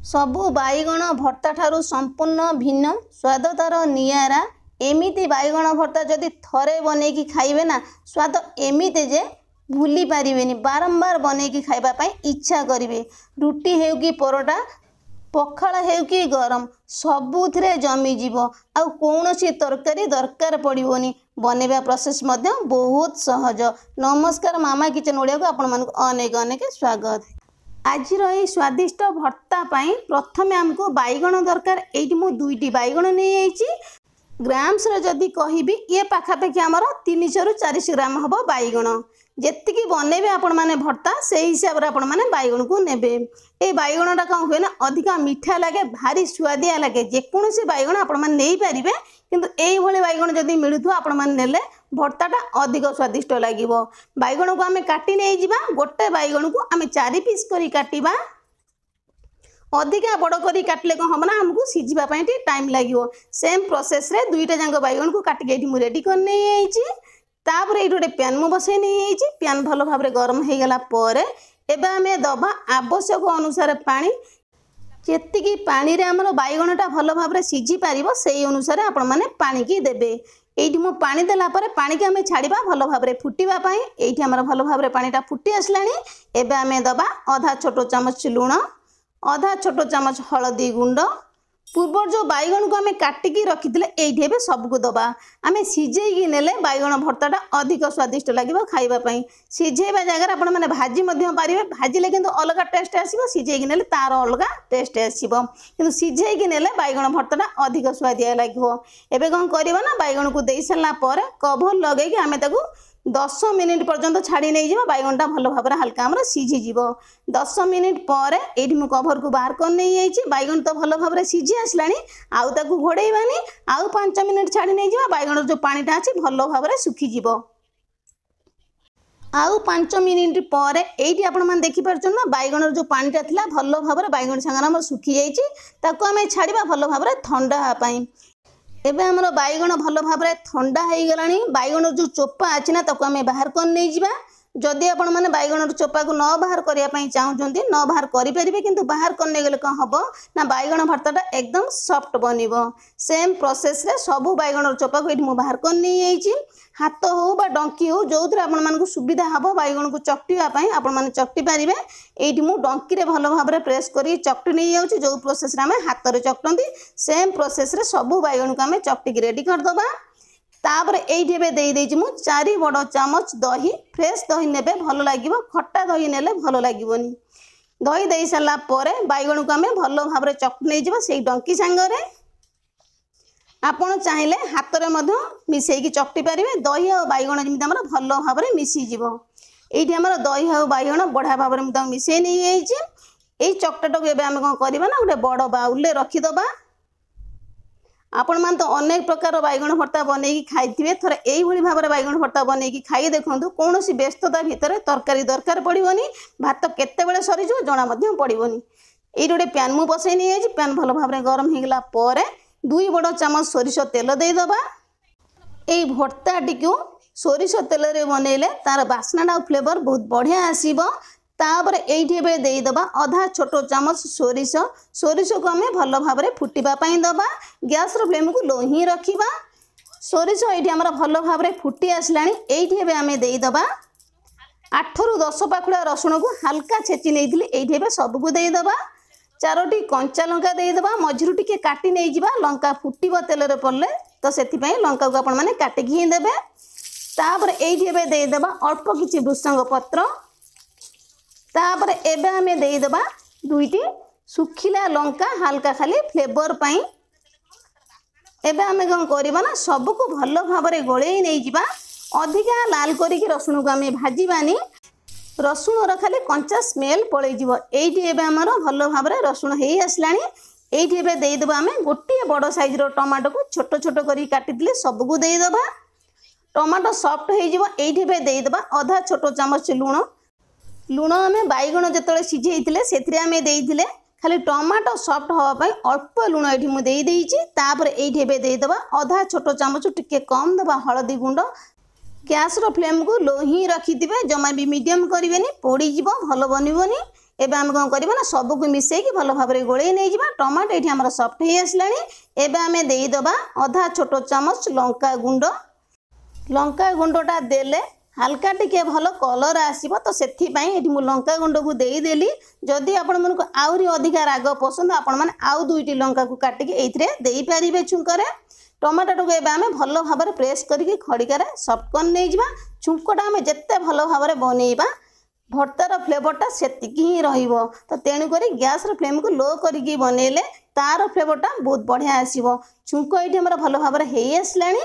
सबु बाइगण भर्ता ठारू संपूर्ण भिन्न स्वाद तार नियारा। एमिति बाइगण भर्ता जदि थरे बनैकी खाइबे ना स्वाद एमिति जे भूली पारिबेनी। बारंबार बनैकी खाइबा पई इच्छा करिवे। रुटी हेउ कि परोटा, पखाळ हेउ कि गरम सबुथिरे जमी जीवो। आउ कौनसी तरकारी दरकार पड़िबोनी। बनेबा प्रोसेस मध्य बहुत सहज। नमस्कार मामा किचन ओडिया को आपण मानक अनेक अनेक स्वागत। आज रही स्वादिष्ट भर्ता पाई प्रथमे आमको बाइगण दरकार। एइटी मु दुईटी बाइगण नहीं आइची। ग्राम्स रे जदि कहिबी ये पाखापाखि आमर 300 रु 400 ग्राम हबो बाइगण। जेतिकी बनेबे आपण माने भर्ता से हिसाब रे आपण माने बाइगण को नेबे। ए बाइगणटा कौन हुए ना अधिका मीठा लगे, भारी स्वादिया लगे। जेकोसी बाइगण आपण माने नहीं पारिबे, किंतु एई भली बाइगण जदि मिलुथो आपण माने नेले भर्ताटा अधिक स्वादिष्ट लागिवो। बाइगण को आमे काटी नै जिबा। गोटे बाइगण को आमे 4 पीस करी काटिबा। अधिका बड़ करी काटले कौन हम ना हमको सिझिबा पई टाइम लागिवो। सेम प्रोसेस रे दुईटा जांग बाइगण को काटिके एठी मु रेडी कर नै आइची। तापर एठी गोटे पैन मु बसै नै आइची। पैन भलो भाबरे गरम हे गेला परे एबे आमे दबा आवश्यक अनुसार पानी। जेतिकी पानी रे हमर बाइगणटा भलो भाबरे सिझी पारिबो सेही अनुसार आपण माने पानी की देबे। एठी मु पानी देला परे पानी के आमे छाड़ीबा भलो भाबरे फुटीबा पई। एठी हमर भलो भाबरे पानीटा फुटी आसलानी। एबे आमे दबा आधा छोटो चामच लूण, आधा छोटो चामच हळदी गुंड। पूर्व जो बाइगण को आमे काटिकी रखिथिले एठी एबे सबको दबा। आमे सिझेइकी नेले बाइगण भर्ताटा अधिक स्वादिष्ट लागिबो खाइबा पई। सिझेइबा जगह आपण माने भाजी मध्य पारिबे। भाजिले किंतु अलगा टेस्ट आसीबो, सिझेइकी नेले तार अलगा टेस्ट आसीबो। किंतु सिझेइकी नेले बाइगण भर्ताटा अधिक स्वादिया लागिबो। एबे कोन करिबा ना बाइगण को देई सला परे कवर लगेकी आमे ताकू 10 मिनिट पर्यंत छाड़ी नहीं जीवा। बाइगणटा भलो भाबरे हल्का हमर सिझी जीवो। 10 मिनिट परे एठी मु कवर को बाहर कर नहीं आइची। बाइगण तो भलो भाबरे सिझी आसलानी। आउ ताकू घोड़ेइबानी। आउ 5 मिनिट छाड़ी नहीं जीवा। बाइगण जो पानीटा अछि भलो भाबरे सुखी जीवो। आउ 5 मिनिट परे एठी आपण मान देखि परछन ना बाइगण जो पानीटा थिला भलो भाबरे बाइगण संगरा हमर सुखी जाइची। ताकू आमे छाड़ीबा भलो भाबरे ठंडा पई। एबे हमर बाइगण भलो भाबरे ठंडा हेई गलानी। बाइगण जो चोपा अछि ना ताकू आमे बाहर कर नै जिबा। जदि आपण माने बाइगण चोपा को न बाहर करिया पई चाहुचंती न बाहर करि परिबे, किंतु बाहर करने गेले कोन हबो ना बाइगण भर्ताटा एकदम सॉफ्ट बनिबो। सेम प्रोसेस रे सबु बाइगण चोपा को एठी मु बाहर कर नै आइची। हाथ हो बा डंकी हो जोथरे आपण मानकु सुविधा हबो बाइगण को चकटिया पई आपण माने चकटी पारिबे। एठी मु डंकी रे भलो भाबरे प्रेस करी चकटी नै जाउची। जो प्रोसेस रे हमें हाथ रे चकटंती सेम प्रोसेस रे सबु बाइगण को हमें चकटी के रेडी कर दबा। तापर एठी बे देई देछि मु 4 बड़ चामच दही। फ्रेश दही नेबे भलो लागिवो। खट्टा दही नेले भलो लागिवोनी। दही देई सला परे बाइगण को हमें भलो भाबरे चकटी नै जिवो। सेही डंकी संगरे आपण चाहिले हाथ रे मधो मिसेई की चकटी पारिबे। दही और बाइगण जेमिति हमर भलो भाबरे मिसी जिवो। एठी हमर दही और बाइगण बढ़िया भाबरे मु ता मिसेई नै आइछि। एई चकटाटा को एबे हम कोन करबा ना गोटे बड़ बाउल रे रखि दबा। आपण मान तो अनेक प्रकार बाइगण भर्ता बनैकी खाइथिबे। थरे एई भली भाबरे बाइगण भर्ता बनैकी खाइ देखंतु। कोनोसी व्यस्तता भितरे तरकारी दरकार पड़िबोनी। भात केते बेले सरी जो जणा मध्य पड़िबोनी। एई गोटे पैन मु बसै नै आइछि। पैन भलो भाबरे गरम हे गेला परे 2 बड़ चामच सोरिष तेल देई दबा। एई भर्ता टिकु सोरिष तेल रे बनैले तार बास्नाटा फ्लेवर बहुत बढ़िया आसीबो। तापर एठी बे देई दबा आधा छोटो चामच सोरिष। सोरिष को हमें भलो भाबरे फुटीबा पई दबा। गैस रो फ्लेम को लो ही रखिबा। सोरिष एठी हमर भलो भाबरे फुटी आसलानी। एठी बे हमें देई दबा 8 रु 10 पाखुड़ा रसुण को हल्का छेची नेइथिली। एठी बे सब को देई दबा। 4टी कंचा लंका देई दबा। मझिरु टिके काटी नै जिबा। लंका फुटीबो तेल रे पड़ले तो सेति पई लंका को आपण माने काटी घी देबे। तापर एठी बे देई दबा अल्प किछि भृषंग पत्र। तापर एबे हमें देई दबा 2टी सुखिला लंका हल्का खाली फ्लेवर पई। एबे हमें कोन करबा ना सब को भलो भाबरे गोळेई नै जिबा। अधिका लाल करी कि रसुण को हमें भाजीबानी। रसुण र खाली कंचा स्मेल पळै जिवो। एठी एबे हमर भलो भाबरे रसुण हेई आसलानी। एठी एबे देई दबा हमें गोटी बड़ साइज रो टमाटो को छोटो छोटो करी काटी दिले सब को देई दबा। टमाटो सॉफ्ट हेई जिवो। एठी एबे देई दबा आधा छोटो चामच लूण। लूण आमे बाइगण जेतले सिझेइथिले सेथिरे आमे देइथिले। खाली टमाटो सॉफ्ट हवा पई अल्प लूण एठी मु देई देइछि। तापर एठी एबे देई दबा आधा छोटो चामच टिके कम दबा हळदी गुंड। गैस रो फ्लेम को लो ही रखिथिबे। जमा भी मीडियम करिवेनी, पोड़ी जिवो भलो बनिबोनी। एबे आम कौन करबा ना सबको मिसेकी भल भाव में गोलई नहीं जावा। टमाटो ये आमर सफ्ट हो आसलानी। एबे आमे देईदबा आधा छोट चामच लंका गुंडटा देले हल्का टिके भल कलर आसीबो तो सेथिपाई एठी मु लंका गुंड को देईदेली। जदि आपण मनकु आउरी अधिका राग पसंद आपण माने आउ दुईटी लंका को काटिके एइथरे देई पारिबे छुंकरे। टमाटो को एबे आमे भल भाव में प्रेस करके खड़िकार सफ्ट कर नहीं जावा। छुंकटा आमे जेते भल भाव में बनैबा भर्तार फ्लेवरटा सेतिकी ही रहिबो। तो तेणुक गैस फ्लेम को लो करके बनैले तार फ्लेवरटा बहुत बढ़िया आसीबो। छुंक ये आमर भल भाव में हो आसलानी।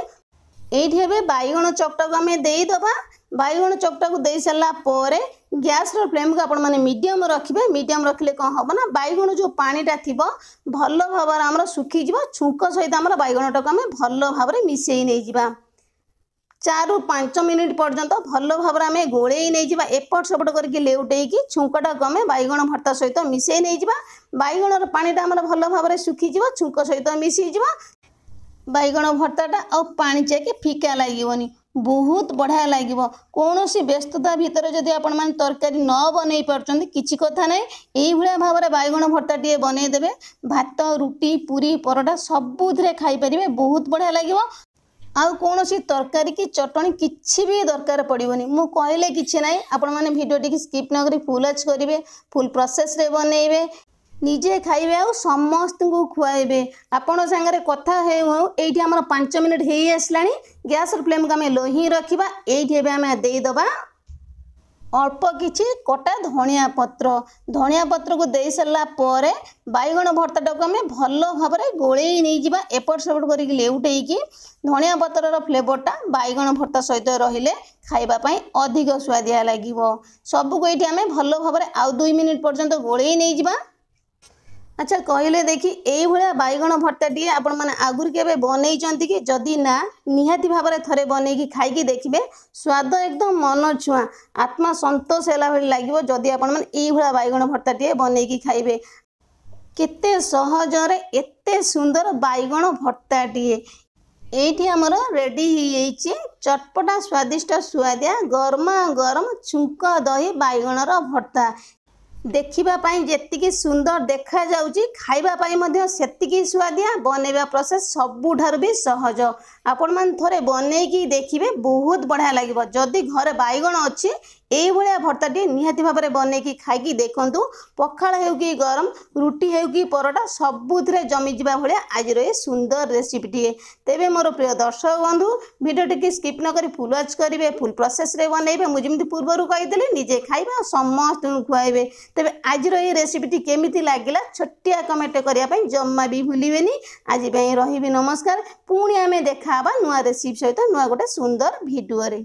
ये बैगण चकटा को आम देईदबा। बैगण चकटा को दे सारा पर गैस फ्लेम को आपण मैंने मीडियम रखिए। मीडियम रखिले कौन हम ना बैगण जो पानीटा थी भल भाव आम सुखीज। छुंक सहित आम बैगणटा को आम भल भाव में मिसई नहीं जावा। 4 ରୁ 5 मिनिट पर्यंत भल भाव में आम गोलई नहीं जावा। एपट सेपट करके लेउटेकी छुंकटा को आम बैगण भर्ता सहित मिसई नहीं जावा। बैगणर पानीटा आम भल भाव में सुखीज। छुंक सहित मिसई जावा। बैगण भर्ताटा आ पानी चेक फिका लगे बहुत बढ़िया लगे। कौन व्यस्तता भितर जदि आपण मैंने तरकारी न बन पार्टी किसी कथा ना यही भाव में बैगण भर्ता टे बनईदे भात रुटी पूरी परोटा सबुथ खाईपारे बहुत बढ़िया लगे। आउ कौन तरकारी की चटनी किसी भी दरकार पड़ोनी मु कहले किसी ना आपण मैंने भिडियो टी स्किप न करी फुल वॉच करेंगे फुल प्रोसेस रे बनइबे निजे खाइबे आ समस्त को खुआइबे। आपण सांगरे कथा ये आमर 5 मिनिट हो आसलानी। गैस फ्लेम को आम लो ही रखा। ये आम देईदबा अल्प किछि कटा धनिया पत्र को दे सारा पर बैगण भर्ताटा को आम भल भाव में गोलई नहीं जावा। एपट सेपट करके लेउटेकी धनिया पत्रर फ्लेवरटा बैगण भर्ता सहित रहिले खाइबापी अधिक स्वादिया लगे। सबको ये आम भल भाव में आउ 2 मिनिट पर्यंत गोलई नहीं जावा। अच्छा कहले देखी यही भाया बैगण भर्ता टी आपण मैंने आगुरी के बनई कि जदि ना निहाती भाव में थरे बनई खाई देखिए स्वाद एकदम मन छुआ आत्मा संतोष है लगे। जदि आपण मैंने यही भाया बैगण भर्ता टी बनई खाइबे केते सहजरे एते सुंदर बैगण भर्ता टी ये आमर रेडी हो चटपटा स्वादिष्ट सुआदिया गरमा गरम छुंक दही बैगणर भर्ता देखिबापाई जेतिकी सुंदर देखा जाउची खाइबापाई मध्य सेतिकी सुआदिया बनैबा प्रोसेस सबुठार भी सहज। आपण मान थोड़े बनईकी देखिए बहुत बढ़िया लगे। जदि घरे बैगण अच्छी यही भाया भर्ताटी निहाती भाव में बनईकी खाई देखु पखाड़ हो कि गरम रुटी हो कि परोटा सबुथिरे जमीजा भाया आज ये सुंदर रेसिपी टी। तेबे मोर प्रिय दर्शक बंधु भिडियो टी स्किप न करी फुल वॉच करेंगे फुल प्रोसेस रे बनइबे। मुझे पूर्वर कहीदेली निजे खाइबे समस्त खुआइबे। तेबे आज ये रेसिपी टी केमिति लागिला छोटिया कमेंट करने जम्मा भी भूलिबेनी। आज रही नमस्कार। पुणी आमे देखा नुआ रेसिपी सहित नुआ गोटे सुंदर भिडियो रे।